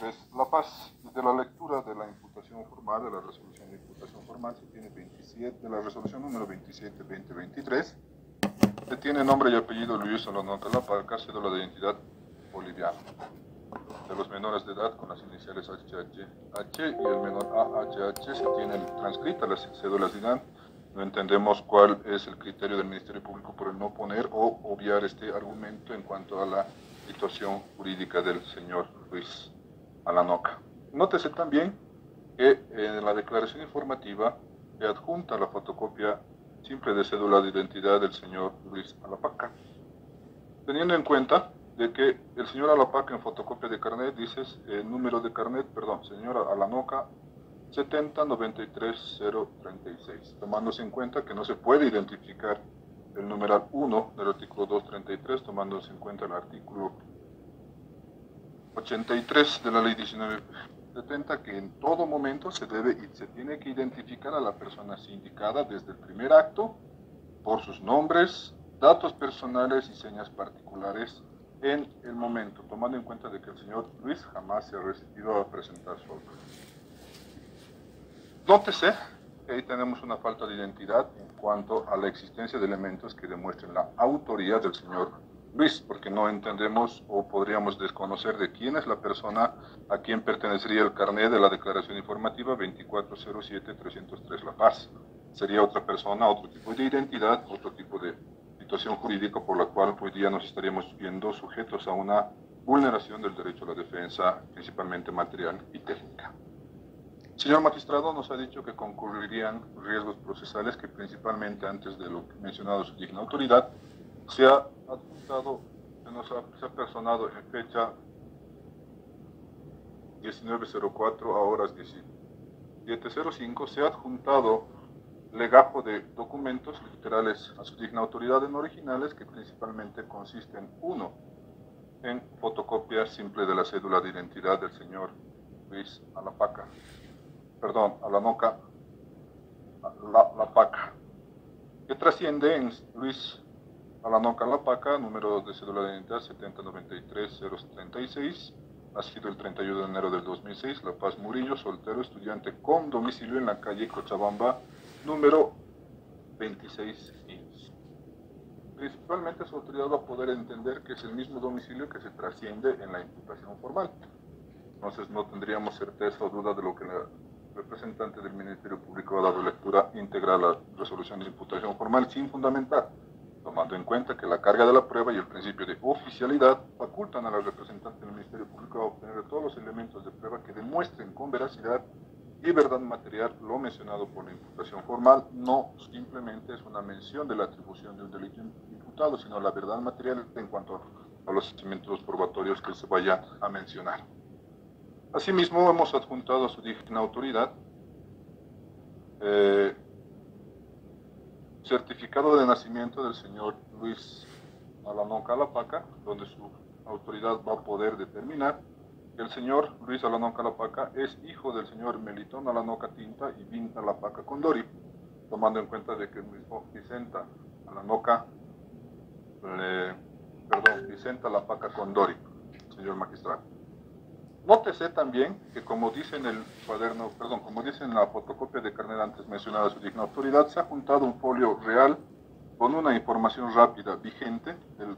23 La Paz. De la lectura de la imputación formal, de la resolución de imputación formal, se tiene 27, de la resolución número 27-2023, se tiene nombre y apellido Luis Alanoca Lapaca, cédula de identidad boliviana. De los menores de edad con las iniciales HHH y el menor AHH se tienen transcritas las cédulas de IDAN. No entendemos cuál es el criterio del Ministerio Público por el no poner o obviar este argumento en cuanto a la situación jurídica del señor Luis Alanoca. Nótese también que en la declaración informativa se adjunta la fotocopia simple de cédula de identidad del señor Luis Alapaca, teniendo en cuenta de que el señor Alapaca en fotocopia de carnet dice número de carnet, perdón, señora Alanoca 7093036, tomándose en cuenta que no se puede identificar el numeral 1 del artículo 233, tomándose en cuenta el artículo 83 de la ley 1970, que en todo momento se debe y se tiene que identificar a la persona sindicada desde el primer acto por sus nombres, datos personales y señas particulares en el momento, tomando en cuenta de que el señor Luis jamás se ha resistido a presentar su auto. Nótese que ahí tenemos una falta de identidad en cuanto a la existencia de elementos que demuestren la autoría del señor Luis, porque no entendemos o podríamos desconocer de quién es la persona a quien pertenecería el carnet de la declaración informativa 2407-303 La Paz. Sería otra persona, otro tipo de identidad, otro tipo de situación jurídica por la cual hoy día nos estaríamos viendo sujetos a una vulneración del derecho a la defensa, principalmente material y técnica. El señor magistrado nos ha dicho que concurrirían riesgos procesales que principalmente antes de lo mencionado su digna autoridad se ha adjuntado, se ha personado en fecha 1904 a horas 17:05, se ha adjuntado legajo de documentos literales a su digna autoridad en originales que principalmente consisten, uno, en fotocopia simple de la cédula de identidad del señor Luis Alapaca, perdón, Alanoca Lapaca, que trasciende en Luis Alanoca Lapaca, número de cédula de identidad 7093036, nacido el 31 de enero del 2006, La Paz, Murillo, soltero, estudiante con domicilio en la calle Cochabamba, número 2615. Principalmente su autoridad va a poder entender que es el mismo domicilio que se trasciende en la imputación formal. Entonces no tendríamos certeza o duda de lo que la representante del Ministerio Público ha dado lectura íntegra a la resolución de imputación formal sin fundamentar, tomando en cuenta que la carga de la prueba y el principio de oficialidad facultan a la representante del Ministerio Público a obtener todos los elementos de prueba que demuestren con veracidad y verdad material lo mencionado por la imputación formal. No simplemente es una mención de la atribución de un delito imputado, sino la verdad material en cuanto a los elementos probatorios que se vayan a mencionar. Asimismo, hemos adjuntado a su digna autoridad certificado de nacimiento del señor Luis Alanoca Lapaca, donde su autoridad va a poder determinar que el señor Luis Alanoca Lapaca es hijo del señor Melitón Alanoca Tinta y Vinta Lapaca Condori, tomando en cuenta de que el mismo Vicenta Alanoca, Vicenta Lapaca Condori, señor magistrado. Nótese también que como dice en el cuaderno, como dice en la fotocopia de carnet antes mencionada su digna autoridad, se ha juntado un folio real con una información rápida vigente del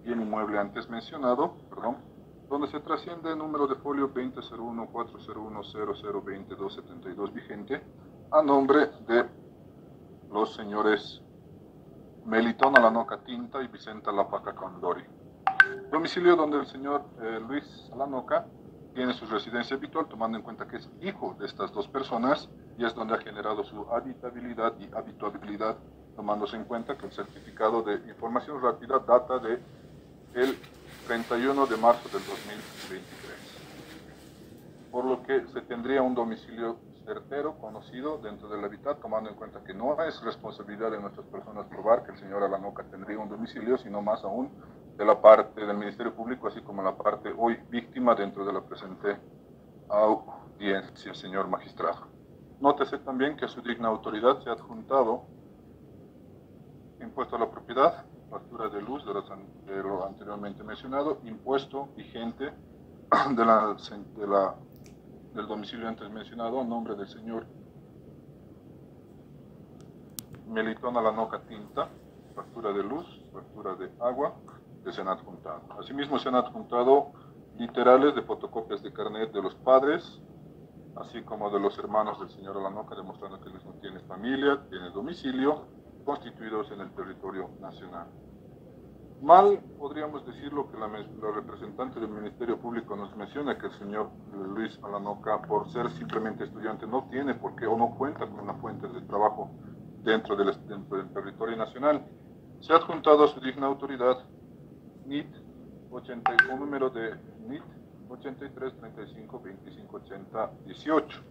bien inmueble antes mencionado, donde se trasciende el número de folio 2001-401-002272 vigente a nombre de los señores Melitón Alanoca Tinta y Vicenta Lapaca Condori. Domicilio donde el señor Luis Alanoca tiene su residencia habitual, tomando en cuenta que es hijo de estas dos personas y es donde ha generado su habitabilidad y habituabilidad, tomándose en cuenta que el certificado de información rápida data de el 31 de marzo del 2023. Por lo que se tendría un domicilio certero, conocido dentro del hábitat, tomando en cuenta que no es responsabilidad de nuestras personas probar que el señor Alanoca tendría un domicilio, sino más aún de la parte del Ministerio Público, así como la parte hoy víctima dentro de la presente audiencia, señor magistrado. Nótese también que a su digna autoridad se ha adjuntado impuesto a la propiedad, factura de luz de lo anteriormente mencionado, impuesto vigente del domicilio antes mencionado, a nombre del señor Melitón Alanoca Tinta, factura de luz, factura de agua, que se han adjuntado. Asimismo, se han adjuntado literales de fotocopias de carnet de los padres, así como de los hermanos del señor Alanoca, demostrando que él mismo tiene familia, tiene domicilio, constituidos en el territorio nacional. Mal podríamos decir lo que la representante del Ministerio Público nos menciona, que el señor Luis Alanoca, por ser simplemente estudiante, no tiene por qué o no cuenta con una fuente de trabajo dentro del territorio nacional. Se ha adjuntado a su digna autoridad NIT 80, un número de NIT 8335258018,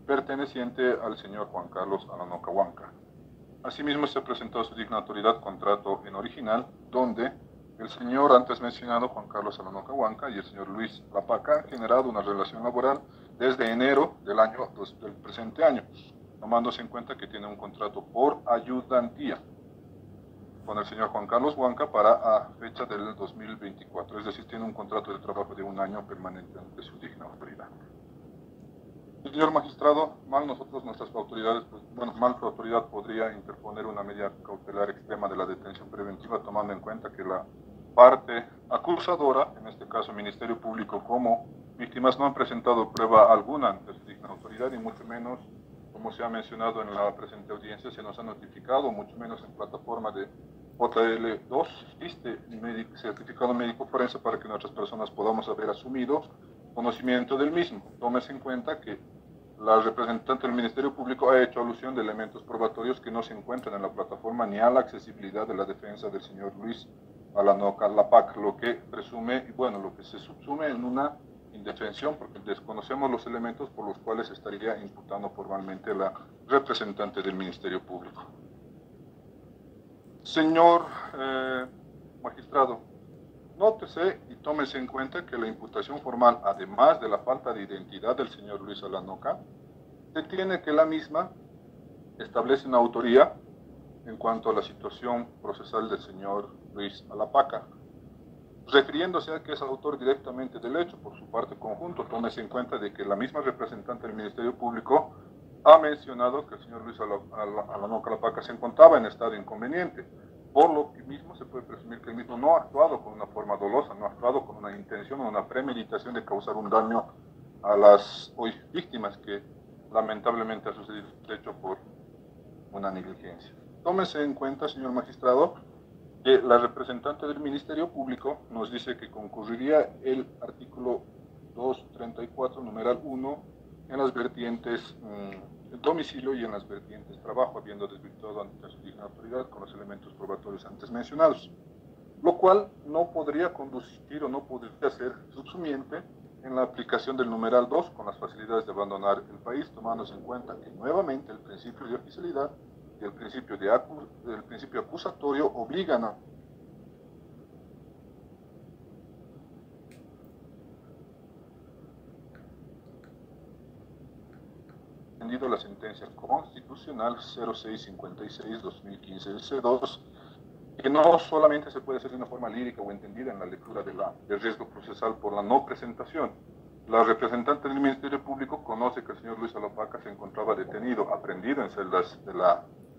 perteneciente al señor Juan Carlos Alanoca Huanca. Asimismo, se ha presentado a su digna autoridad contrato en original, donde el señor antes mencionado, Juan Carlos Alanoca Huanca, y el señor Luis Lapaca han generado una relación laboral desde enero del presente año, tomándose en cuenta que tiene un contrato por ayudantía con el señor Juan Carlos Huanca para fecha del 2024, es decir, tiene un contrato de trabajo de un año permanente ante su digna autoridad. Señor magistrado, nuestras autoridades, mal su autoridad podría interponer una medida cautelar extrema de la detención preventiva, tomando en cuenta que la parte acusadora, en este caso Ministerio Público, como víctimas, no han presentado prueba alguna ante su digna autoridad, y mucho menos, como se ha mencionado en la presente audiencia, se nos ha notificado, mucho menos en plataforma de JL2, existe certificado médico forense para que nuestras personas podamos haber asumido conocimiento del mismo. Tómese en cuenta que la representante del Ministerio Público ha hecho alusión de elementos probatorios que no se encuentran en la plataforma ni a la accesibilidad de la defensa del señor Luis Alanoca Lapac, lo que presume, lo que se subsume en una indefensión, porque desconocemos los elementos por los cuales estaría imputando formalmente la representante del Ministerio Público. Señor magistrado, nótese y tómese en cuenta que la imputación formal, además de la falta de identidad del señor Luis Alanoca, detiene que la misma establece una autoría en cuanto a la situación procesal del señor Luis Alapaca, refiriéndose a que es autor directamente del hecho por su parte conjunto. Tómese en cuenta de que la misma representante del Ministerio Público ha mencionado que el señor Luis Alanoca Alapaca se encontraba en estado inconveniente, por lo que mismo se puede presumir que el mismo no ha actuado con una forma dolosa, no ha actuado con una intención o una premeditación de causar un daño a las hoy víctimas, que lamentablemente ha sucedido hecho por una negligencia. Tómese en cuenta, señor magistrado, que la representante del Ministerio Público nos dice que concurriría el artículo 234, numeral 1, en las vertientes domicilio y en las vertientes trabajo, habiendo desvirtuado ante su digna autoridad con los elementos probatorios antes mencionados, lo cual no podría conducir o no podría ser subsumiente en la aplicación del numeral 2 con las facilidades de abandonar el país, tomándose en cuenta que nuevamente el principio de oficialidad y el principio acusatorio obligan a la sentencia constitucional 0656-2015-C2, que no solamente se puede hacer de una forma lírica o entendida en la lectura del riesgo procesal por la no presentación. La representante del Ministerio Público conoce que el señor Luis Alapaca se encontraba detenido, aprendido en celdas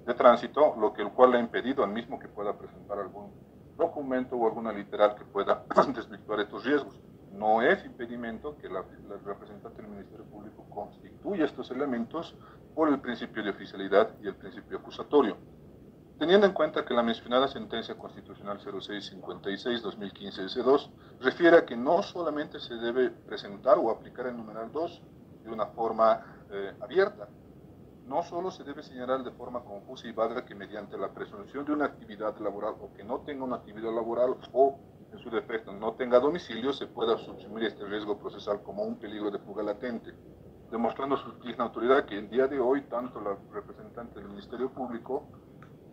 de tránsito, el cual le ha impedido al mismo que pueda presentar algún documento o alguna literal que pueda desvirtuar estos riesgos. No es impedimento que la representante del Ministerio Público constituya estos elementos por el principio de oficialidad y el principio acusatorio. Teniendo en cuenta que la mencionada sentencia constitucional 0656-2015-C2 refiere a que no solamente se debe presentar o aplicar el numeral 2 de una forma abierta, no solo se debe señalar de forma confusa y vaga que mediante la presunción de una actividad laboral o que no tenga una actividad laboral o, en su defecto, no tenga domicilio, se pueda subsumir este riesgo procesal como un peligro de fuga latente, demostrando su digna autoridad que el día de hoy tanto la representante del Ministerio Público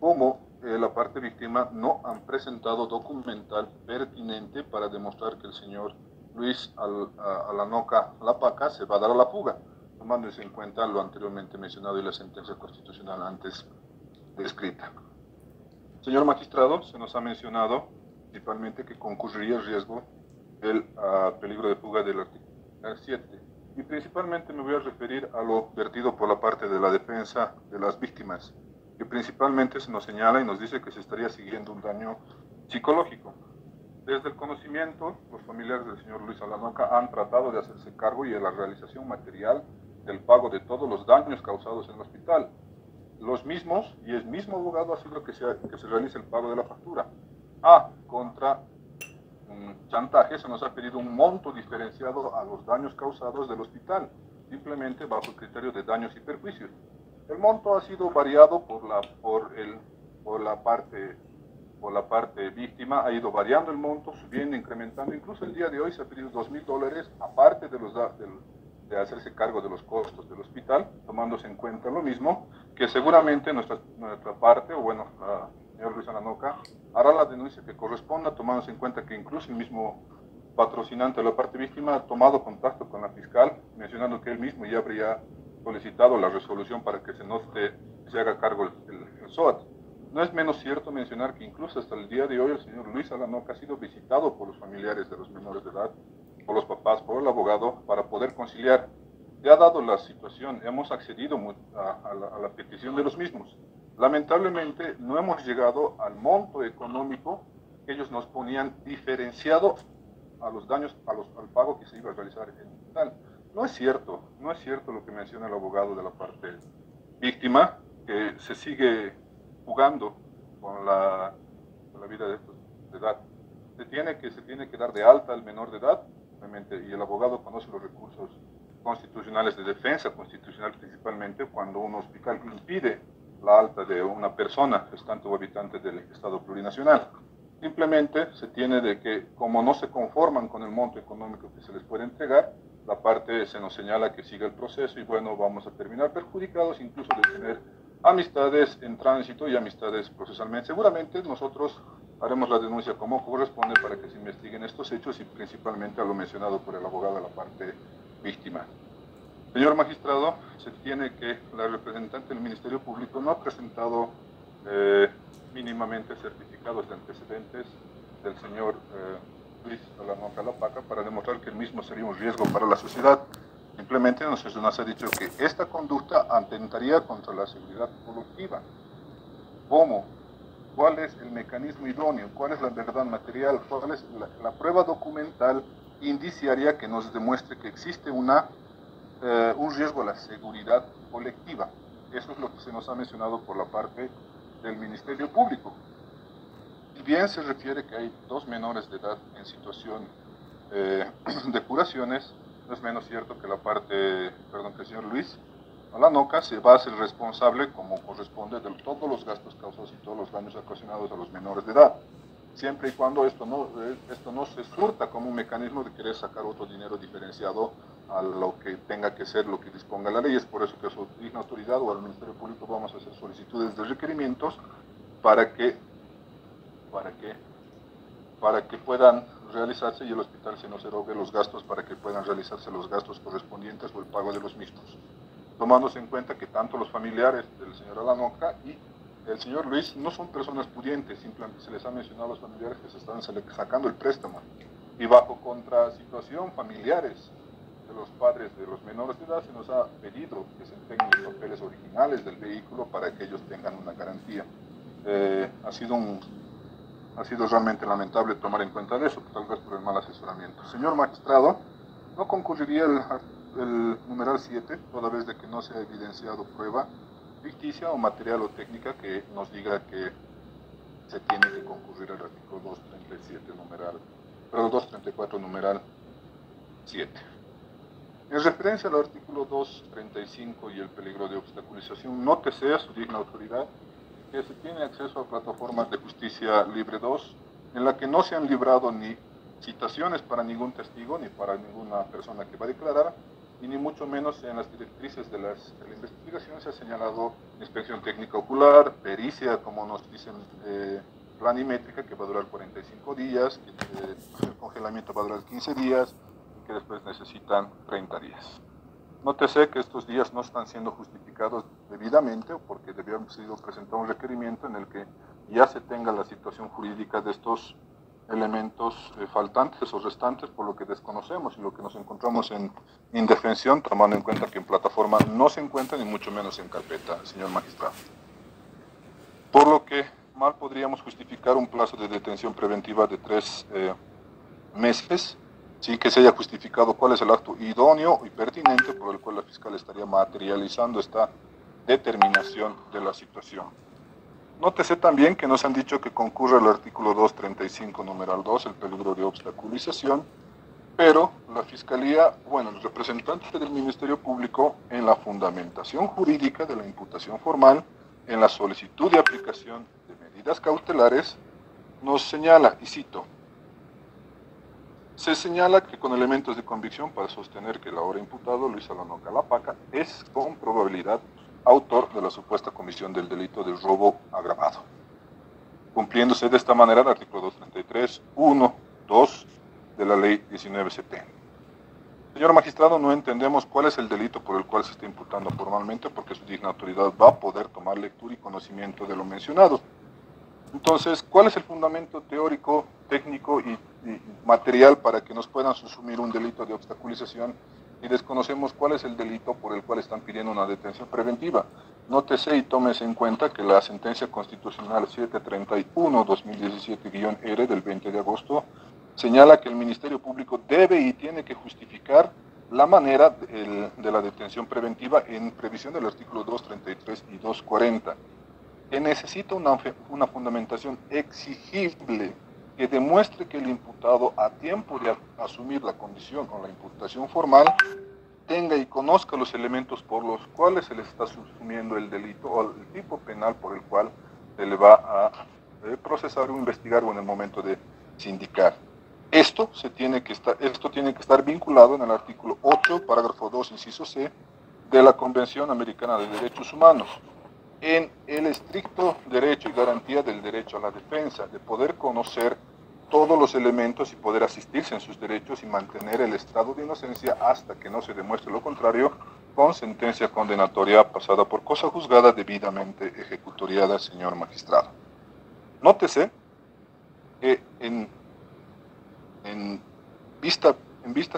como la parte víctima no han presentado documental pertinente para demostrar que el señor Luis Alanoca Lapaca se va a dar a la fuga, tomándose en cuenta lo anteriormente mencionado y la sentencia constitucional antes descrita. Señor magistrado, se nos ha mencionado principalmente que concurriría el riesgo el peligro de fuga del artículo 7. Y principalmente me voy a referir a lo vertido por la parte de la defensa de las víctimas, que principalmente se nos señala y nos dice que se estaría siguiendo un daño psicológico. Desde el conocimiento, los familiares del señor Luis Alanoca han tratado de hacerse cargo y de la realización material del pago de todos los daños causados en el hospital. Los mismos, y el mismo abogado ha sido que se realice el pago de la factura. Contra un chantaje se nos ha pedido un monto diferenciado a los daños causados del hospital, simplemente bajo el criterio de daños y perjuicios. El monto ha sido variado por la parte víctima, ha ido variando el monto, subiendo, incrementando. Incluso el día de hoy se ha pedido $2.000, aparte de hacerse cargo de los costos del hospital, tomándose en cuenta lo mismo, que seguramente nuestra parte, o bueno, el señor Luis Alanoca hará la denuncia que corresponda, tomándose en cuenta que incluso el mismo patrocinante de la parte víctima ha tomado contacto con la fiscal, mencionando que él mismo ya habría solicitado la resolución para que se haga cargo el SOAT. No es menos cierto mencionar que incluso hasta el día de hoy el señor Luis Alanoca ha sido visitado por los familiares de los menores de edad, por los papás, por el abogado, para poder conciliar. Se ha dado la situación, hemos accedido a la petición de los mismos. Lamentablemente no hemos llegado al monto económico que ellos nos ponían diferenciado a los daños, al pago que se iba a realizar en el hospital. No es cierto lo que menciona el abogado de la parte víctima, que se sigue jugando con la vida de estos de edad. Se tiene que dar de alta al menor de edad, obviamente, y el abogado conoce los recursos constitucionales de defensa constitucional, principalmente cuando un hospital impide la alta de una persona, gestante o habitante del Estado plurinacional. Simplemente se tiene de que, como no se conforman con el monto económico que se les puede entregar, la parte se nos señala que siga el proceso y bueno, vamos a terminar perjudicados incluso de tener amistades en tránsito y amistades procesalmente. Seguramente nosotros haremos la denuncia como corresponde para que se investiguen estos hechos y principalmente a lo mencionado por el abogado de la parte víctima. Señor magistrado, se tiene que la representante del Ministerio Público no ha presentado mínimamente certificados de antecedentes del señor Luis Alanoca Lapaca para demostrar que el mismo sería un riesgo para la sociedad. Simplemente nos ha dicho que esta conducta atentaría contra la seguridad colectiva. ¿Cómo? ¿Cuál es el mecanismo idóneo? ¿Cuál es la verdad material? ¿Cuál es la prueba documental indiciaria que nos demuestre que existe un riesgo a la seguridad colectiva? Eso es lo que se nos ha mencionado por la parte del Ministerio Público. Si bien se refiere que hay 2 menores de edad en situación de curaciones, no es menos cierto que que el señor Luis Alanoca se va a ser responsable, como corresponde, de todos los gastos causados y todos los daños ocasionados a los menores de edad, siempre y cuando esto no se surta como un mecanismo de querer sacar otro dinero diferenciado a lo que tenga que ser, lo que disponga la ley. Es por eso que a su digna autoridad o al Ministerio Público vamos a hacer solicitudes de requerimientos para que puedan realizarse y el hospital se nos erogue los gastos para que puedan realizarse los gastos correspondientes o el pago de los mismos, tomándose en cuenta que tanto los familiares del señor Alanoca y el señor Luis no son personas pudientes, simplemente se les ha mencionado a los familiares que se están sacando el préstamo y bajo contrasituación familiares de los padres de los menores de edad se nos ha pedido que se entreguen los papeles originales del vehículo para que ellos tengan una garantía. Ha sido realmente lamentable tomar en cuenta eso, tal vez por el mal asesoramiento. Señor magistrado, no concurriría el numeral 7, toda vez de que no se ha evidenciado prueba ficticia o material o técnica que nos diga que se tiene que concurrir el artículo 234 numeral 7. En referencia al artículo 235 y el peligro de obstaculización, nótese a su digna autoridad que se tiene acceso a plataformas de justicia libre 2, en la que no se han librado ni citaciones para ningún testigo, ni para ninguna persona que va a declarar, y ni mucho menos en las directrices de la investigación se ha señalado inspección técnica ocular, pericia, como nos dicen, planimétrica, que va a durar 45 días, que el congelamiento va a durar 15 días, y que después necesitan 30 días. Nótese que estos días no están siendo justificados debidamente porque debió haber sido presentado un requerimiento en el que ya se tenga la situación jurídica de estos elementos faltantes o restantes por lo que desconocemos y lo que nos encontramos en indefensión, tomando en cuenta que en plataforma no se encuentra ni mucho menos en carpeta, señor magistrado. Por lo que mal podríamos justificar un plazo de detención preventiva de 3 meses sin que se haya justificado cuál es el acto idóneo y pertinente por el cual la fiscal estaría materializando esta determinación de la situación. Nótese también que nos han dicho que concurre el artículo 235, numeral 2, el peligro de obstaculización, pero la Fiscalía, bueno, el representante del Ministerio Público, en la fundamentación jurídica de la imputación formal, en la solicitud de aplicación de medidas cautelares, nos señala, y cito, se señala que con elementos de convicción para sostener que el ahora imputado Luis Alano Calapaca es con probabilidad autor de la supuesta comisión del delito de robo agravado, cumpliéndose de esta manera el artículo 233, 1, 2 de la ley 1970. Señor magistrado, no entendemos cuál es el delito por el cual se está imputando formalmente, porque su digna autoridad va a poder tomar lectura y conocimiento de lo mencionado. Entonces, ¿cuál es el fundamento teórico, técnico y material para que nos puedan subsumir un delito de obstaculización y desconocemos cuál es el delito por el cual están pidiendo una detención preventiva? Nótese y tómese en cuenta que la sentencia constitucional 731-2017-R del 20 de agosto señala que el Ministerio Público debe y tiene que justificar la manera de la detención preventiva en previsión del artículo 233 y 240. Que necesita una fundamentación exigible que demuestre que el imputado, a tiempo de asumir la condición o la imputación formal, tenga y conozca los elementos por los cuales se le está subsumiendo el delito o el tipo penal por el cual se le va a procesar o investigar o en el momento de sindicar. Esto tiene que estar vinculado en el artículo 8, parágrafo 2, inciso C, de la Convención Americana de Derechos Humanos, en el estricto derecho y garantía del derecho a la defensa, de poder conocer todos los elementos y poder asistirse en sus derechos y mantener el estado de inocencia hasta que no se demuestre lo contrario, con sentencia condenatoria pasada por cosa juzgada debidamente ejecutoriada, señor magistrado. Nótese que en vista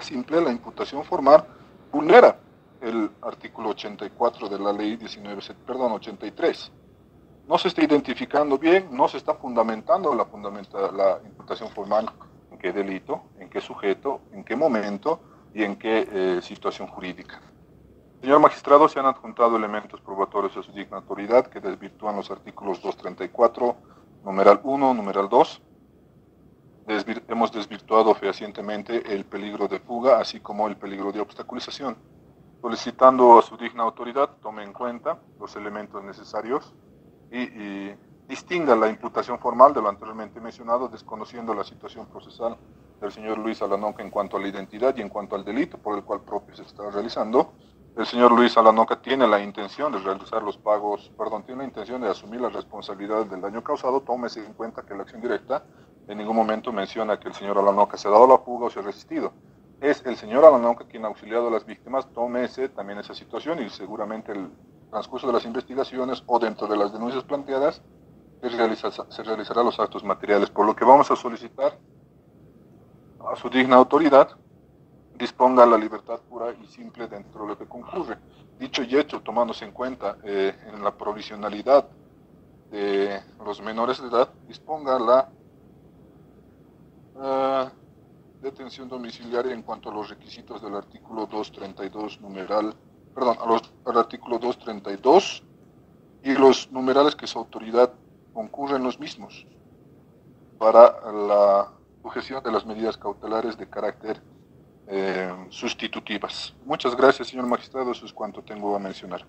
simple la imputación formal vulnera el artículo 84 de la ley 83. No se está identificando bien, no se está fundamentando la imputación formal en qué delito, en qué sujeto, en qué momento y en qué situación jurídica. Señor magistrado, se han adjuntado elementos probatorios a su digna autoridad que desvirtúan los artículos 234, numeral 1, numeral 2. Hemos desvirtuado fehacientemente el peligro de fuga, así como el peligro de obstaculización. Solicitando a su digna autoridad, tome en cuenta los elementos necesarios y distinga la imputación formal de lo anteriormente mencionado, desconociendo la situación procesal del señor Luis Alanoca en cuanto a la identidad y en cuanto al delito por el cual propio se está realizando. El señor Luis Alanoca tiene la intención de realizar los pagos, tiene la intención de asumir la responsabilidad del daño causado. Tómese en cuenta que la acción directa en ningún momento menciona que el señor Alanoca se ha dado la fuga o se ha resistido. Es el señor Alanoca quien ha auxiliado a las víctimas. Tómese también esa situación y seguramente el transcurso de las investigaciones o dentro de las denuncias planteadas se realizarán los actos materiales, por lo que vamos a solicitar a su digna autoridad disponga la libertad pura y simple dentro de lo que concurre. Dicho y hecho, tomándose en cuenta en la provisionalidad de los menores de edad, disponga la detención domiciliaria en cuanto a los requisitos del artículo 232 al artículo 232 y los numerales que su autoridad concurre en los mismos para la sujeción de las medidas cautelares de carácter sustitutivas. Muchas gracias, señor magistrado, eso es cuanto tengo a mencionar.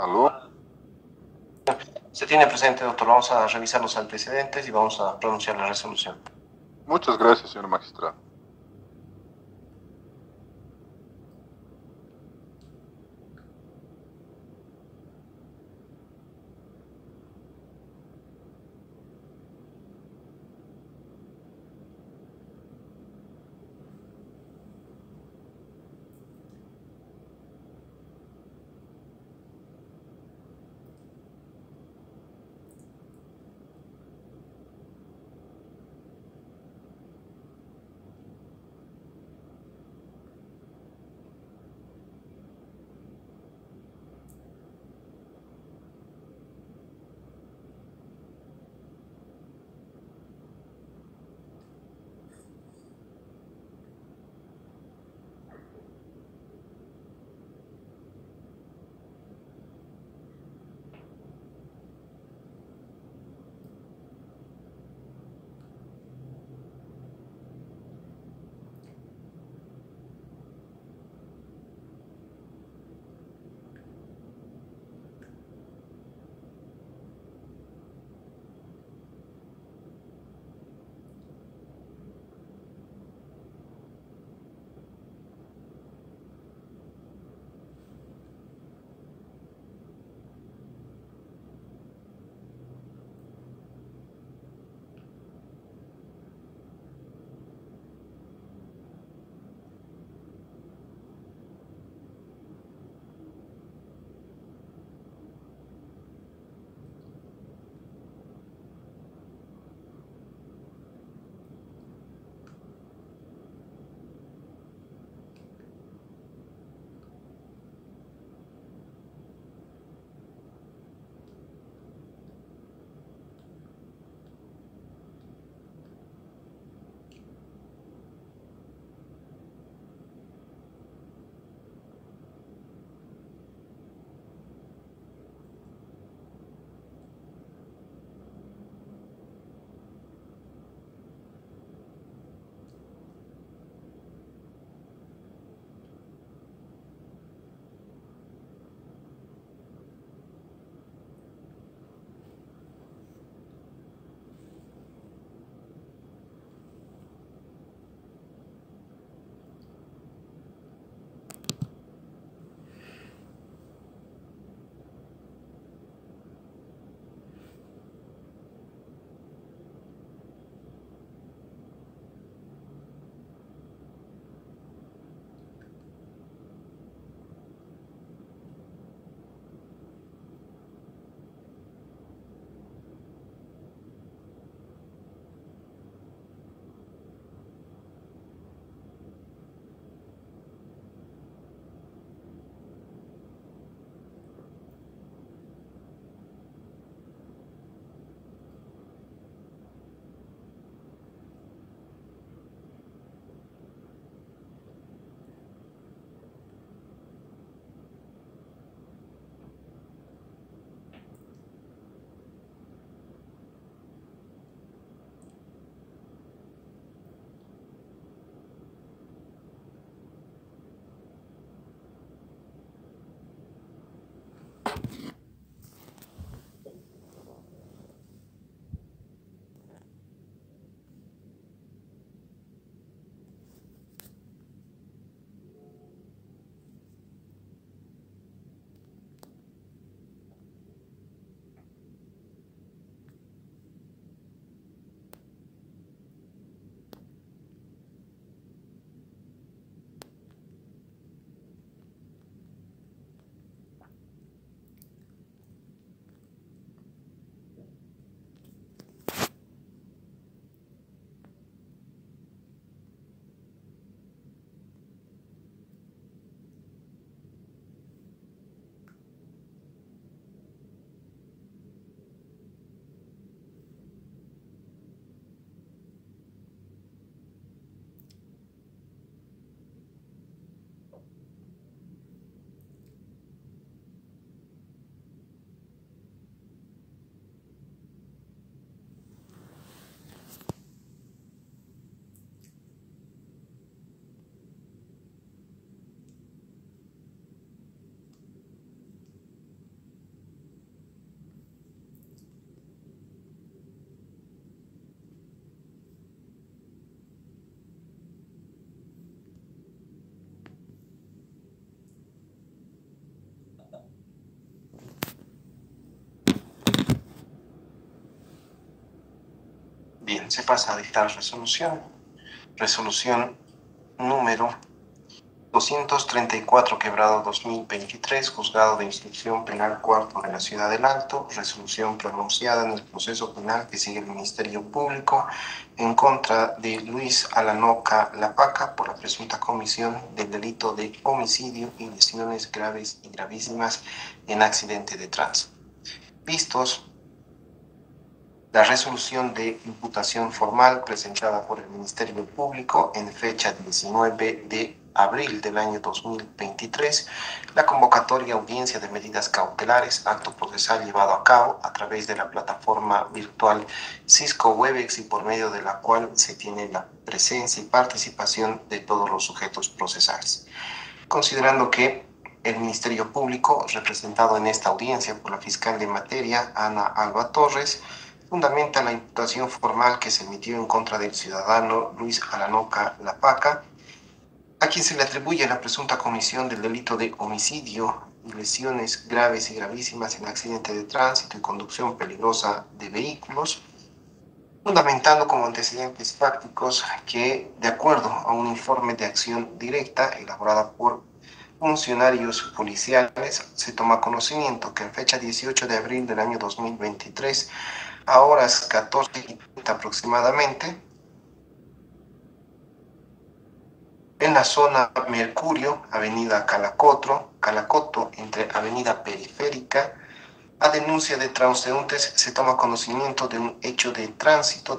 ¿Aló? Se tiene presente, doctor. Vamos a revisar los antecedentes y vamos a pronunciar la resolución. Muchas gracias, señor magistrado. se pasa a dictar resolución. Resolución número 234 quebrado 2023, Juzgado de Instrucción Penal Cuarto de la Ciudad del Alto, resolución pronunciada en el proceso penal que sigue el Ministerio Público en contra de Luis Alanoca Lapaca por la presunta comisión del delito de homicidio y lesiones graves y gravísimas en accidente de tránsito. Vistos la resolución de imputación formal presentada por el Ministerio Público en fecha 19 de abril del año 2023, la convocatoria audiencia de medidas cautelares, acto procesal llevado a cabo a través de la plataforma virtual Cisco Webex y por medio de la cual se tiene la presencia y participación de todos los sujetos procesales. Considerando que el Ministerio Público, representado en esta audiencia por la fiscal de materia, Ana Alba Torres, fundamenta la imputación formal que se emitió en contra del ciudadano Luis Alanoca Lapaca, a quien se le atribuye la presunta comisión del delito de homicidio y lesiones graves y gravísimas en accidente de tránsito y conducción peligrosa de vehículos, fundamentando como antecedentes fácticos que, de acuerdo a un informe de acción directa elaborada por funcionarios policiales, se toma conocimiento que en fecha 18 de abril del año 2023, a horas 14:30 aproximadamente, en la zona Mercurio, avenida Calacoto, entre avenida Periférica, a denuncia de transeúntes se toma conocimiento de un hecho de tránsito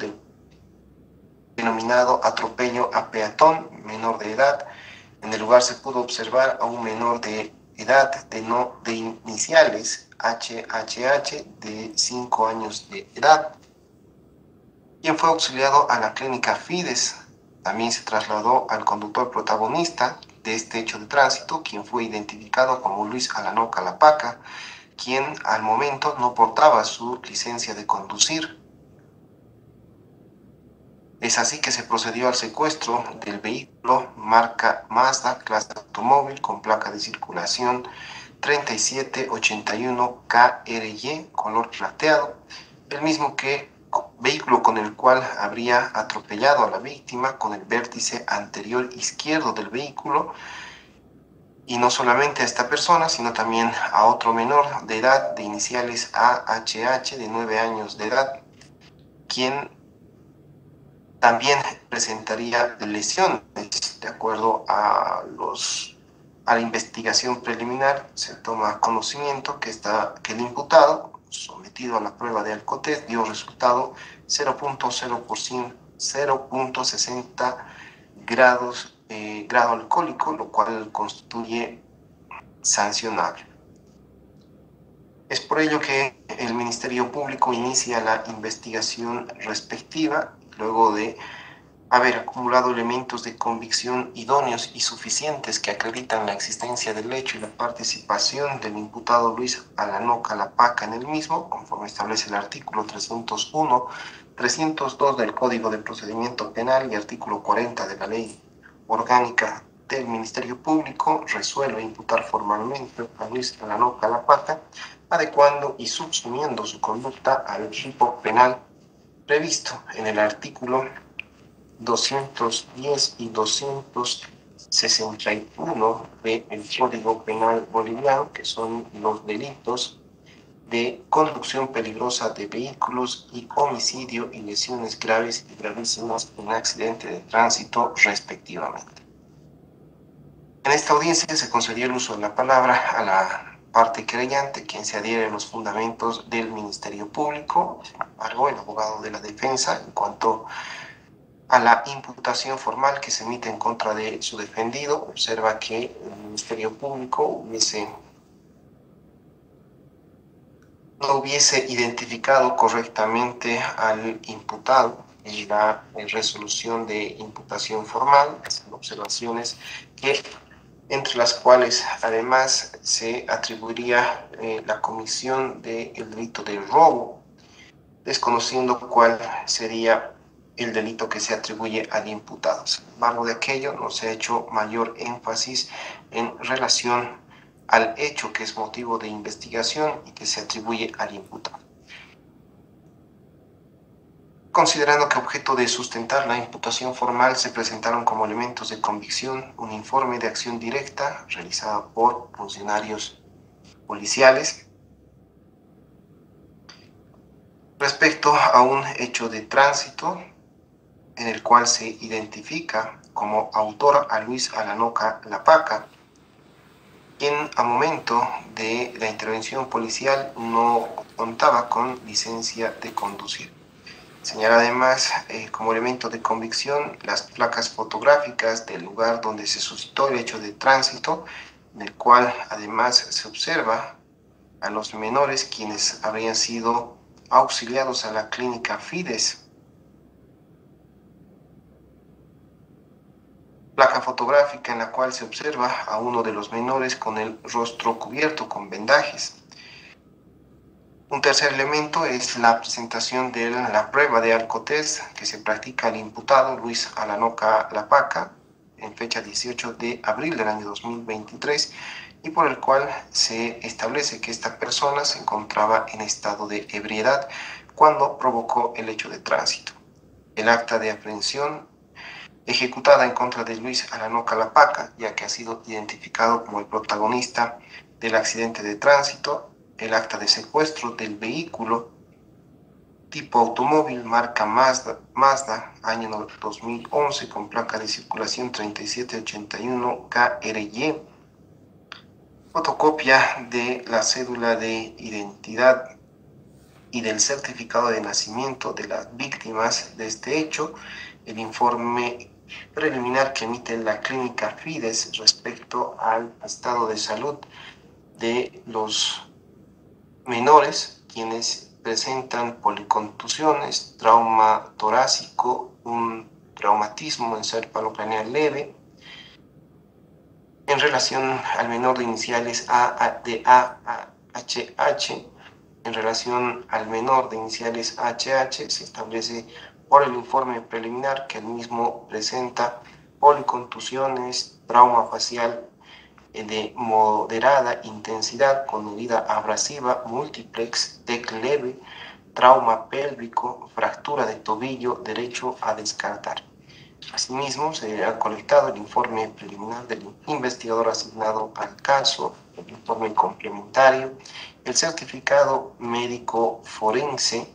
denominado atropello a peatón menor de edad. En el lugar se pudo observar a un menor de edad de iniciales HHH de 5 años de edad, quien fue auxiliado a la clínica Fides. También se trasladó al conductor protagonista de este hecho de tránsito, quien fue identificado como Luis Alanoca Lapaca, quien al momento no portaba su licencia de conducir. Es así que se procedió al secuestro del vehículo marca Mazda, clase automóvil, con placa de circulación 3781 KRY, color plateado, el mismo vehículo con el cual habría atropellado a la víctima con el vértice anterior izquierdo del vehículo, y no solamente a esta persona, sino también a otro menor de edad de iniciales AHH de 9 años de edad, quien también presentaría lesiones. De acuerdo a la investigación preliminar, se toma conocimiento que el imputado, sometido a la prueba de Alcotés, dio resultado 0.60 grado alcohólico, lo cual constituye sancionable. Es por ello que el Ministerio Público inicia la investigación respectiva, luego de haber acumulado elementos de convicción idóneos y suficientes que acreditan la existencia del hecho y la participación del imputado Luis Alanoca Lapaca en el mismo, conforme establece el artículo 301, 302 del Código de Procedimiento Penal y artículo 40 de la Ley Orgánica del Ministerio Público, resuelve imputar formalmente a Luis Alanoca Lapaca, adecuando y subsumiendo su conducta al tipo penal previsto en el artículo 210 y 261 del Código Penal Boliviano, que son los delitos de conducción peligrosa de vehículos y homicidio y lesiones graves y gravísimas en accidente de tránsito, respectivamente. En esta audiencia se concedió el uso de la palabra a la parte querellante, quien se adhiere a los fundamentos del Ministerio Público. Sin embargo, el abogado de la defensa, en cuanto a la imputación formal que se emite en contra de su defendido, observa que el Ministerio Público no hubiese identificado correctamente al imputado y la resolución de imputación formal, observaciones entre las cuales además se atribuiría la comisión del delito de robo, desconociendo cuál sería el delito que se atribuye al imputado. Sin embargo, de aquello no se ha hecho mayor énfasis en relación al hecho que es motivo de investigación y que se atribuye al imputado. Considerando que objeto de sustentar la imputación formal se presentaron como elementos de convicción un informe de acción directa realizado por funcionarios policiales respecto a un hecho de tránsito en el cual se identifica como autor a Luis Alanoca Lapaca, quien a momento de la intervención policial no contaba con licencia de conducir. Señala además como elemento de convicción las placas fotográficas del lugar donde se suscitó el hecho de tránsito, en el cual además se observa a los menores quienes habrían sido auxiliados a la clínica Fides. Placa fotográfica en la cual se observa a uno de los menores con el rostro cubierto con vendajes. Un tercer elemento es la presentación de la prueba de alcotest que se practica al imputado Luis Alanoca Lapaca en fecha 18 de abril del año 2023 y por el cual se establece que esta persona se encontraba en estado de ebriedad cuando provocó el hecho de tránsito. El acta de aprehensión ejecutada en contra de Luis Alanoca Lapaca, ya que ha sido identificado como el protagonista del accidente de tránsito, el acta de secuestro del vehículo tipo automóvil marca Mazda año 2011 con placa de circulación 3781 KRY, fotocopia de la cédula de identidad y del certificado de nacimiento de las víctimas de este hecho, el informe preliminar que emite la clínica Fides respecto al estado de salud de los menores, quienes presentan policontusiones, trauma torácico, un traumatismo encefalocraneal leve, en relación al menor de iniciales AHH, en relación al menor de iniciales HH, se establece por el informe preliminar que el mismo presenta policontusiones, trauma facial de moderada intensidad con herida abrasiva múltiplex, TEC leve, trauma pélvico, fractura de tobillo derecho a descartar. Asimismo, se ha colectado el informe preliminar del investigador asignado al caso, el informe complementario, el certificado médico forense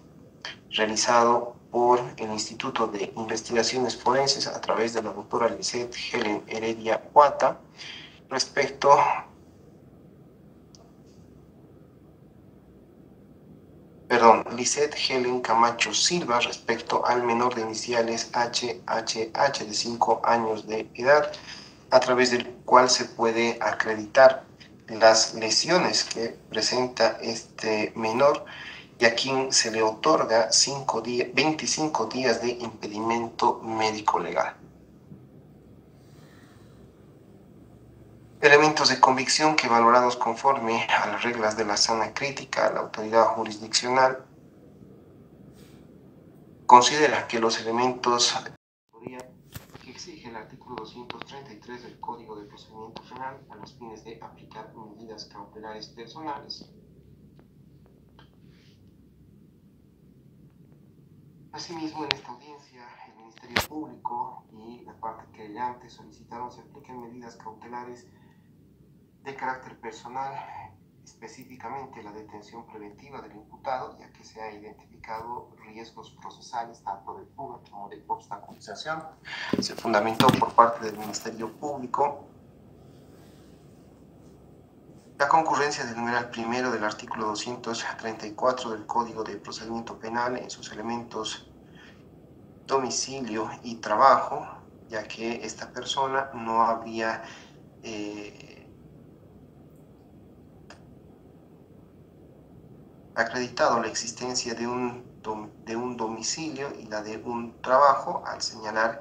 realizado por el Instituto de Investigaciones Forenses a través de la doctora Lisette Helen Heredia Huata, respecto Lisette Helen Camacho Silva respecto al menor de iniciales HHH de 5 años de edad, a través del cual se puede acreditar las lesiones que presenta este menor y a quien se le otorga 25 días de impedimento médico legal. Elementos de convicción que, valorados conforme a las reglas de la sana crítica, la autoridad jurisdiccional considera que los elementos que exige el artículo 233 del Código de Procedimiento Penal a los fines de aplicar medidas cautelares personales. Asimismo, en esta audiencia, el Ministerio Público y la parte querellante solicitaron se apliquen medidas cautelares de carácter personal, específicamente la detención preventiva del imputado, ya que se ha identificado riesgos procesales tanto de fuga como de obstaculización. Se fundamentó por parte del Ministerio Público la concurrencia del numeral primero del artículo 234 del Código de Procedimiento Penal en sus elementos domicilio y trabajo, ya que esta persona no había acreditado la existencia de un domicilio y la de un trabajo al señalar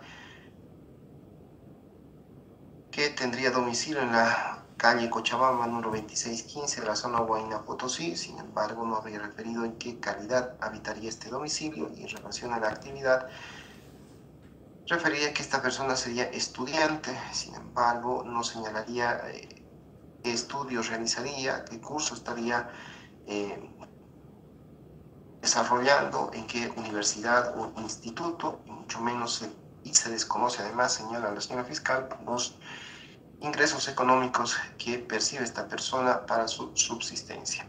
que tendría domicilio en la calle Cochabamba número 2615 de la zona Huayna Potosí. Sin embargo, no había referido en qué calidad habitaría este domicilio y en relación a la actividad refería que esta persona sería estudiante. Sin embargo, no señalaría qué estudios realizaría, qué curso estaría desarrollando, en qué universidad o instituto, y mucho menos se desconoce además, señala la señora fiscal, los ingresos económicos que percibe esta persona para su subsistencia.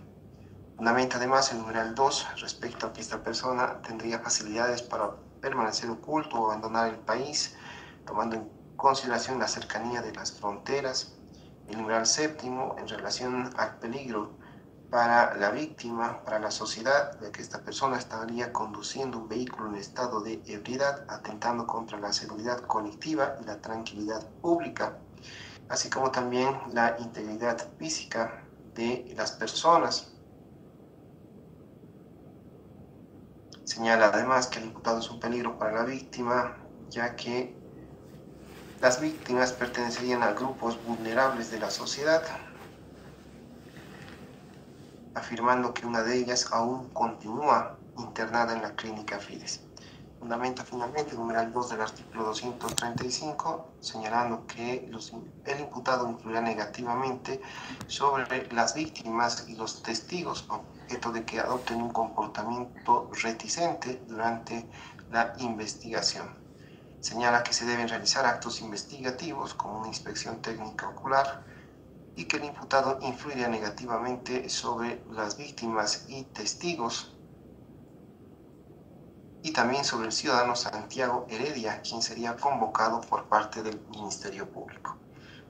Fundamenta además el numeral 2 respecto a que esta persona tendría facilidades para permanecer oculto o abandonar el país, tomando en consideración la cercanía de las fronteras. El numeral séptimo en relación al peligro para la víctima, para la sociedad, ya que esta persona estaría conduciendo un vehículo en estado de ebriedad, atentando contra la seguridad colectiva y la tranquilidad pública, así como también la integridad física de las personas. Señala además que el imputado es un peligro para la víctima, ya que las víctimas pertenecerían a grupos vulnerables de la sociedad, afirmando que una de ellas aún continúa internada en la clínica Fides. Fundamenta finalmente el numeral 2 del artículo 235, señalando que el imputado influirá negativamente sobre las víctimas y los testigos, objeto de que adopten un comportamiento reticente durante la investigación. Señala que se deben realizar actos investigativos como una inspección técnica ocular y que el imputado influirá negativamente sobre las víctimas y testigos, y también sobre el ciudadano Santiago Heredia, quien sería convocado por parte del Ministerio Público.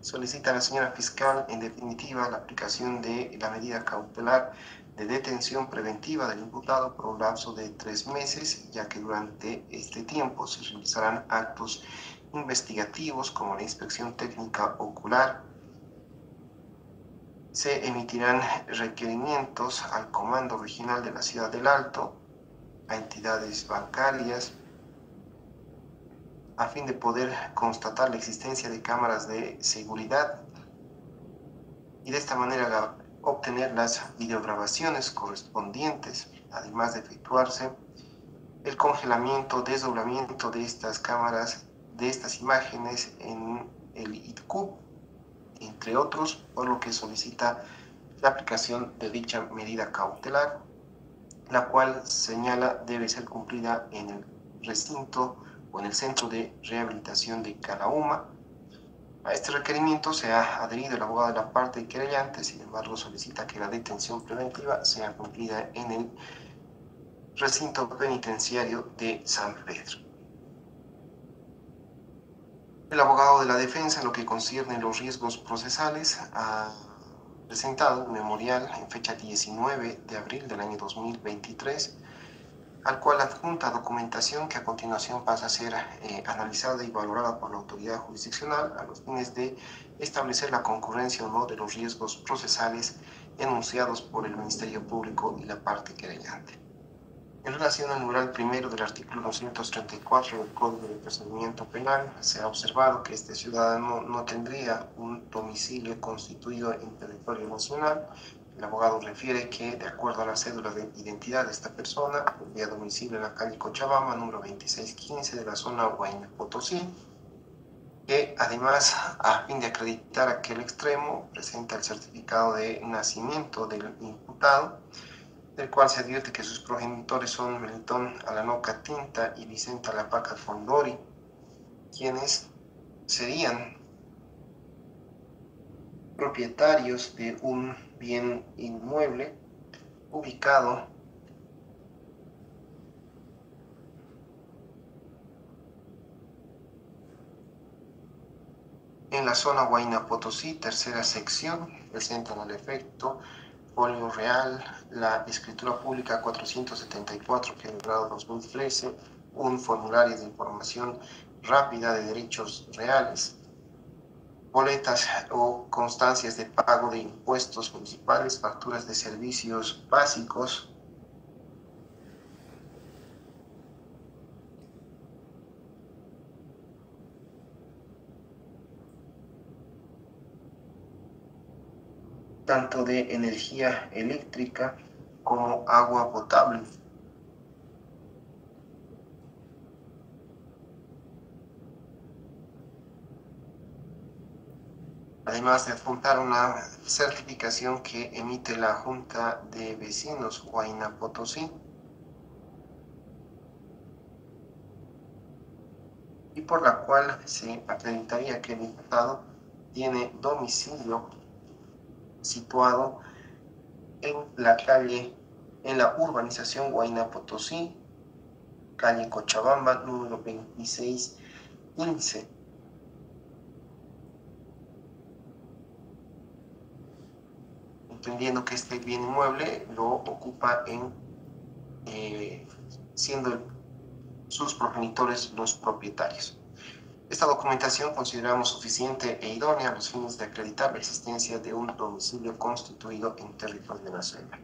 Solicita a la señora fiscal, en definitiva, la aplicación de la medida cautelar de detención preventiva del imputado por un lapso de 3 meses, ya que durante este tiempo se realizarán actos investigativos como la inspección técnica ocular, se emitirán requerimientos al Comando Regional de la Ciudad del Alto, a entidades bancarias, a fin de poder constatar la existencia de cámaras de seguridad y de esta manera obtener las videograbaciones correspondientes, además de efectuarse el congelamiento, desdoblamiento de estas cámaras, de estas imágenes en el ITCUP, entre otros, por lo que solicita la aplicación de dicha medida cautelar, la cual señala debe ser cumplida en el recinto o en el centro de rehabilitación de Calauma. A este requerimiento se ha adherido el abogado de la parte querellante, sin embargo solicita que la detención preventiva sea cumplida en el recinto penitenciario de San Pedro. El abogado de la defensa, en lo que concierne los riesgos procesales, ha presentado un memorial en fecha 19 de abril del año 2023, al cual adjunta documentación que a continuación pasa a ser analizada y valorada por la autoridad jurisdiccional a los fines de establecer la concurrencia o no de los riesgos procesales enunciados por el Ministerio Público y la parte querellante. En relación al numeral primero del artículo 234 del Código de Procedimiento Penal, se ha observado que este ciudadano no tendría un domicilio constituido en territorio nacional. El abogado refiere que, de acuerdo a la cédula de identidad de esta persona, tendría domicilio en la calle Cochabamba, número 2615 de la zona Huayna Potosí, que además, a fin de acreditar aquel extremo, presenta el certificado de nacimiento del imputado, del cual se advierte que sus progenitores son Melitón Alanoca Tinta y Vicenta Lapaca Fondori, quienes serían propietarios de un bien inmueble ubicado en la zona Huayna Potosí, tercera sección. Presentan al efecto folio real, la escritura pública 474, generado 2013, un formulario de información rápida de derechos reales, boletas o constancias de pago de impuestos municipales, facturas de servicios básicos, tanto de energía eléctrica como agua potable. Además de adjuntar una certificación que emite la Junta de Vecinos Huayna Potosí, por la cual se acreditaría que el imputado tiene domicilio situado en la urbanización Huayna Potosí, calle Cochabamba, número 2615. Entendiendo que este bien inmueble lo ocupa siendo sus progenitores los propietarios. Esta documentación consideramos suficiente e idónea a los fines de acreditar la existencia de un domicilio constituido en territorio nacional.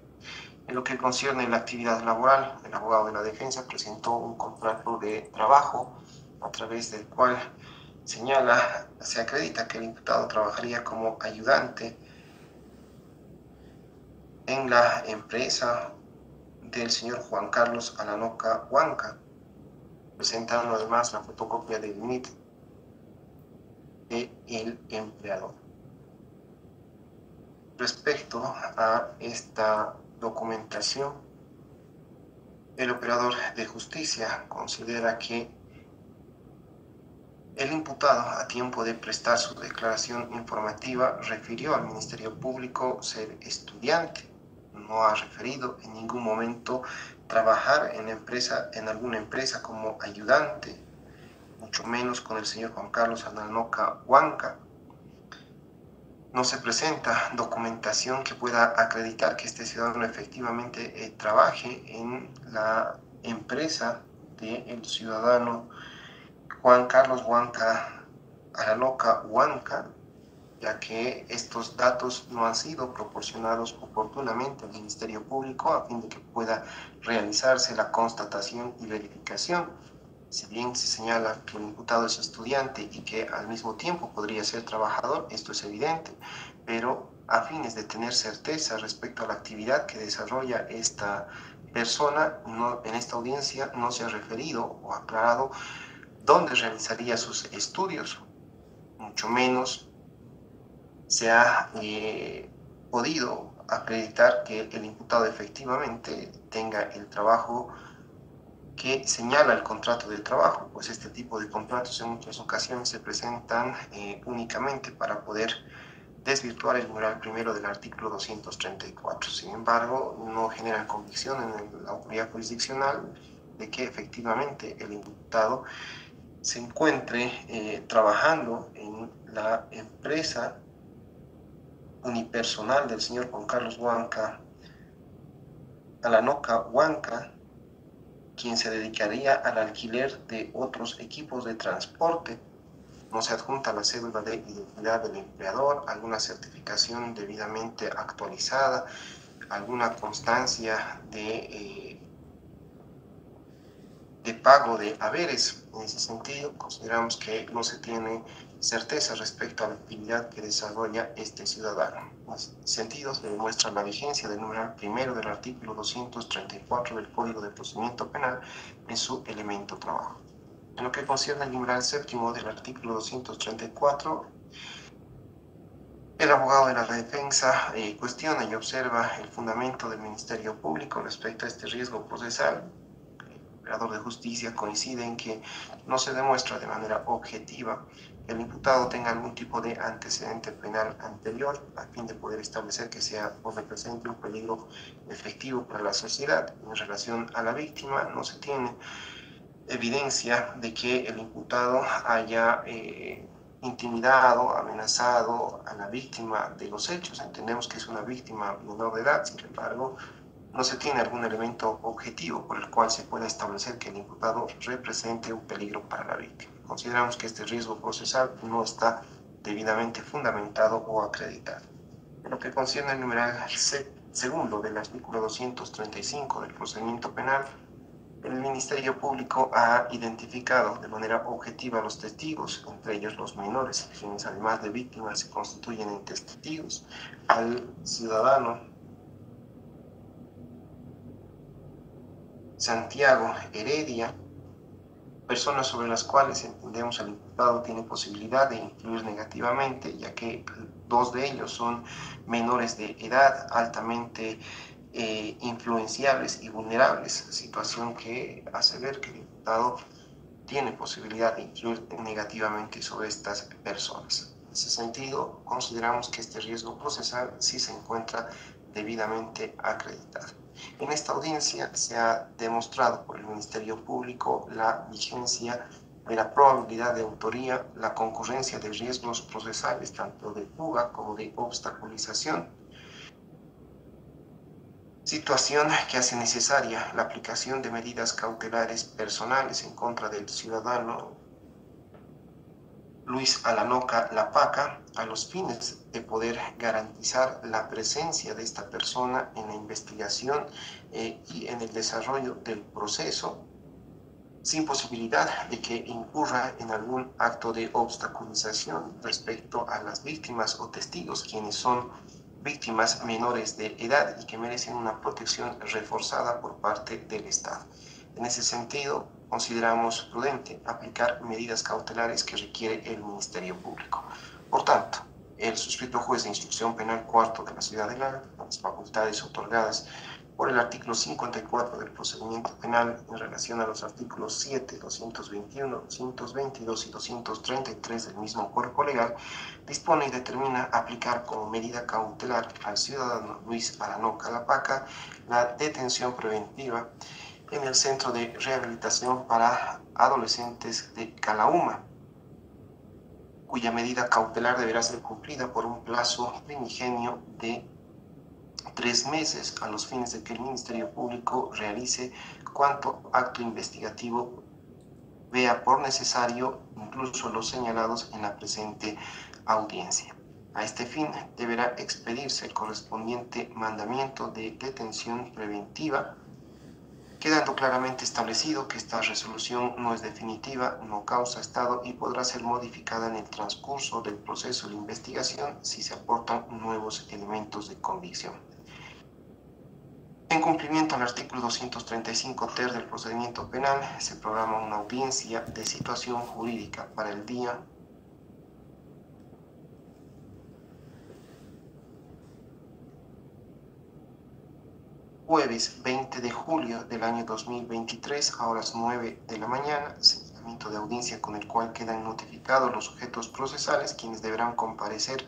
En lo que concierne la actividad laboral, el abogado de la defensa presentó un contrato de trabajo a través del cual se acredita que el imputado trabajaría como ayudante en la empresa del señor Juan Carlos Alanoca Huanca, presentando además la fotocopia del NIT del empleador. Respecto a esta documentación, el operador de justicia considera que el imputado, a tiempo de prestar su declaración informativa, refirió al Ministerio Público ser estudiante. No ha referido en ningún momento trabajar en alguna empresa como ayudante, mucho menos con el señor Juan Carlos Alanoca Huanca. No se presenta documentación que pueda acreditar que este ciudadano efectivamente trabaje en la empresa del ciudadano Juan Carlos Huanca Alanoca Huanca, ya que estos datos no han sido proporcionados oportunamente al Ministerio Público a fin de que pueda realizarse la constatación y verificación. Si bien se señala que el imputado es estudiante y que al mismo tiempo podría ser trabajador, esto es evidente, pero a fines de tener certeza respecto a la actividad que desarrolla esta persona, en esta audiencia no se ha referido o aclarado dónde realizaría sus estudios, mucho menos se ha podido acreditar que el imputado efectivamente tenga el trabajo que señala el contrato de trabajo, pues este tipo de contratos en muchas ocasiones se presentan únicamente para poder desvirtuar el numeral primero del artículo 234. Sin embargo, no generan convicción en la autoridad jurisdiccional de que efectivamente el imputado se encuentre trabajando en la empresa unipersonal del señor Juan Carlos Huanca Alanoca Huanca, quien se dedicaría al alquiler de otros equipos de transporte. No se adjunta la cédula de identidad del empleador, alguna certificación debidamente actualizada, alguna constancia de pago de haberes. En ese sentido, consideramos que no se tiene certeza respecto a la actividad que desarrolla este ciudadano. En ese sentido, se demuestra la vigencia del numeral primero del artículo 234 del Código de Procedimiento Penal en su elemento trabajo. En lo que concierne al numeral séptimo del artículo 234, el abogado de la defensa cuestiona y observa el fundamento del Ministerio Público respecto a este riesgo procesal. El operador de justicia coincide en que no se demuestra de manera objetiva que el imputado tenga algún tipo de antecedente penal anterior a fin de poder establecer que sea o represente un peligro efectivo para la sociedad. En relación a la víctima, no se tiene evidencia de que el imputado haya intimidado, amenazado a la víctima de los hechos. Entendemos que es una víctima menor de edad, sin embargo, no se tiene algún elemento objetivo por el cual se pueda establecer que el imputado represente un peligro para la víctima. Consideramos que este riesgo procesal no está debidamente fundamentado o acreditado. En lo que concierne al numeral segundo del artículo 235 del procedimiento penal, el Ministerio Público ha identificado de manera objetiva a los testigos, entre ellos los menores, quienes además de víctimas se constituyen en testigos, al ciudadano Santiago Heredia, personas sobre las cuales entendemos el imputado tiene posibilidad de influir negativamente, ya que dos de ellos son menores de edad, altamente influenciables y vulnerables, situación que hace ver que el imputado tiene posibilidad de influir negativamente sobre estas personas. En ese sentido, consideramos que este riesgo procesal sí se encuentra debidamente acreditado. En esta audiencia se ha demostrado por el Ministerio Público la vigencia de la probabilidad de autoría, la concurrencia de riesgos procesales, tanto de fuga como de obstaculización, situación que hace necesaria la aplicación de medidas cautelares personales en contra del ciudadano Luis Alanoca Lapaca, a los fines de poder garantizar la presencia de esta persona en la investigación y en el desarrollo del proceso, sin posibilidad de que incurra en algún acto de obstaculización respecto a las víctimas o testigos, quienes son víctimas menores de edad y que merecen una protección reforzada por parte del Estado. En ese sentido, consideramos prudente aplicar medidas cautelares que requiere el Ministerio Público. Por tanto, el suscrito juez de instrucción penal cuarto de la Ciudad del Alto, con las facultades otorgadas por el artículo 54 del procedimiento penal en relación a los artículos 7, 221, 222 y 233 del mismo cuerpo legal, dispone y determina aplicar como medida cautelar al ciudadano Luis Alanoca Lapaca la detención preventiva en el Centro de Rehabilitación para Adolescentes de Calauma, cuya medida cautelar deberá ser cumplida por un plazo primigenio de 3 meses, a los fines de que el Ministerio Público realice cuanto acto investigativo vea por necesario, incluso los señalados en la presente audiencia. A este fin deberá expedirse el correspondiente mandamiento de detención preventiva, quedando claramente establecido que esta resolución no es definitiva, no causa estado y podrá ser modificada en el transcurso del proceso de investigación si se aportan nuevos elementos de convicción. En cumplimiento al artículo 235 ter del procedimiento penal, se programa una audiencia de situación jurídica para el día jueves 20 de julio del año 2023 a horas 9 de la mañana, señalamiento de audiencia con el cual quedan notificados los sujetos procesales, quienes deberán comparecer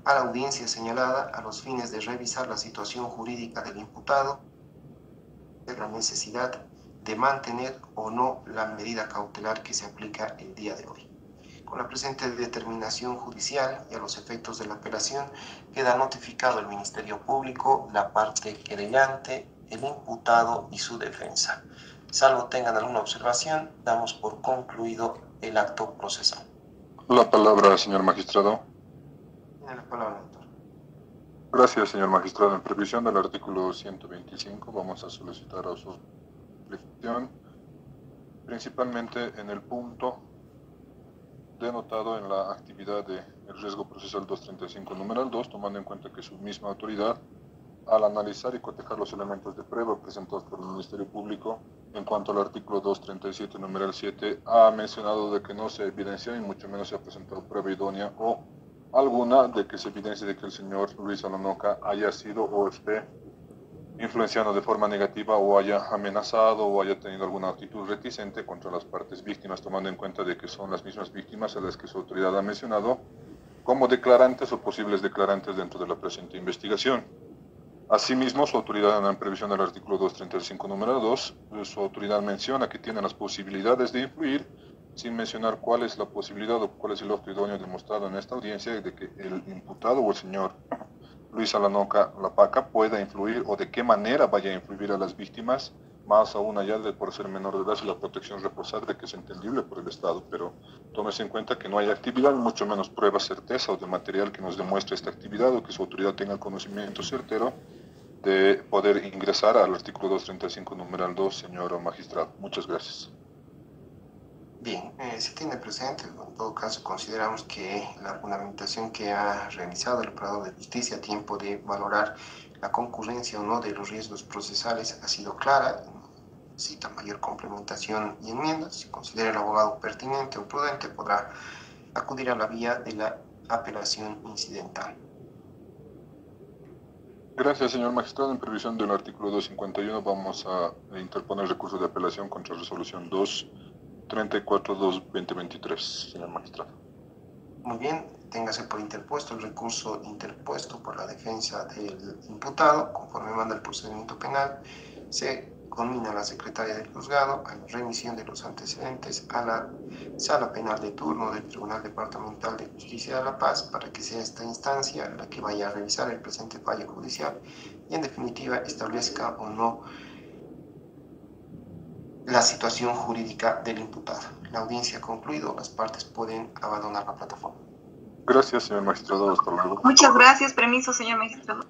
a la audiencia señalada a los fines de revisar la situación jurídica del imputado, la necesidad de mantener o no la medida cautelar que se aplica el día de hoy. Con la presente determinación judicial y a los efectos de la apelación, queda notificado el Ministerio Público, la parte querellante, el imputado y su defensa. Salvo tengan alguna observación, damos por concluido el acto procesal. La palabra, señor magistrado. Tiene la palabra, doctor. Gracias, señor magistrado. En previsión del artículo 125, vamos a solicitar a su reflexión, principalmente en el punto denotado en la actividad de el riesgo procesal 235 numeral 2, tomando en cuenta que su misma autoridad, al analizar y cotejar los elementos de prueba presentados por el Ministerio Público en cuanto al artículo 237 numeral 7, ha mencionado de que no se evidencia y mucho menos se ha presentado prueba idónea o alguna de que se evidencie de que el señor Luis Alanoca haya sido o esté influenciando de forma negativa o haya amenazado o haya tenido alguna actitud reticente contra las partes víctimas, tomando en cuenta de que son las mismas víctimas a las que su autoridad ha mencionado como declarantes o posibles declarantes dentro de la presente investigación. Asimismo, su autoridad, en previsión del artículo 235 número 2, su autoridad menciona que tiene las posibilidades de influir, sin mencionar cuál es la posibilidad o cuál es el acto idóneo demostrado en esta audiencia de que el imputado o el señor Luis Alanoca Lapaca pueda influir o de qué manera vaya a influir a las víctimas, más aún allá de por ser menor de edad y la protección reforzada que es entendible por el Estado, pero tómese en cuenta que no hay actividad, mucho menos prueba certeza o de material que nos demuestre esta actividad o que su autoridad tenga conocimiento certero de poder ingresar al artículo 235 numeral 2, señor magistrado. Muchas gracias. Bien, se tiene presente, en todo caso consideramos que la fundamentación que ha realizado el operador de justicia a tiempo de valorar la concurrencia o no de los riesgos procesales ha sido clara, necesita mayor complementación y enmiendas. Si considera el abogado pertinente o prudente, podrá acudir a la vía de la apelación incidental. Gracias, señor magistrado. En previsión del artículo 251 vamos a interponer recurso de apelación contra resolución 2 34.2.2023, señor magistrado. Muy bien, téngase por interpuesto el recurso interpuesto por la defensa del imputado, conforme manda el procedimiento penal. Se conmina a la secretaria del juzgado a la remisión de los antecedentes a la sala penal de turno del Tribunal Departamental de Justicia de La Paz para que sea esta instancia la que vaya a revisar el presente fallo judicial y en definitiva establezca o no la situación jurídica del imputado. La audiencia ha concluido, las partes pueden abandonar la plataforma. Gracias, señor magistrado. Hasta luego. Muchas gracias. Permiso, señor magistrado.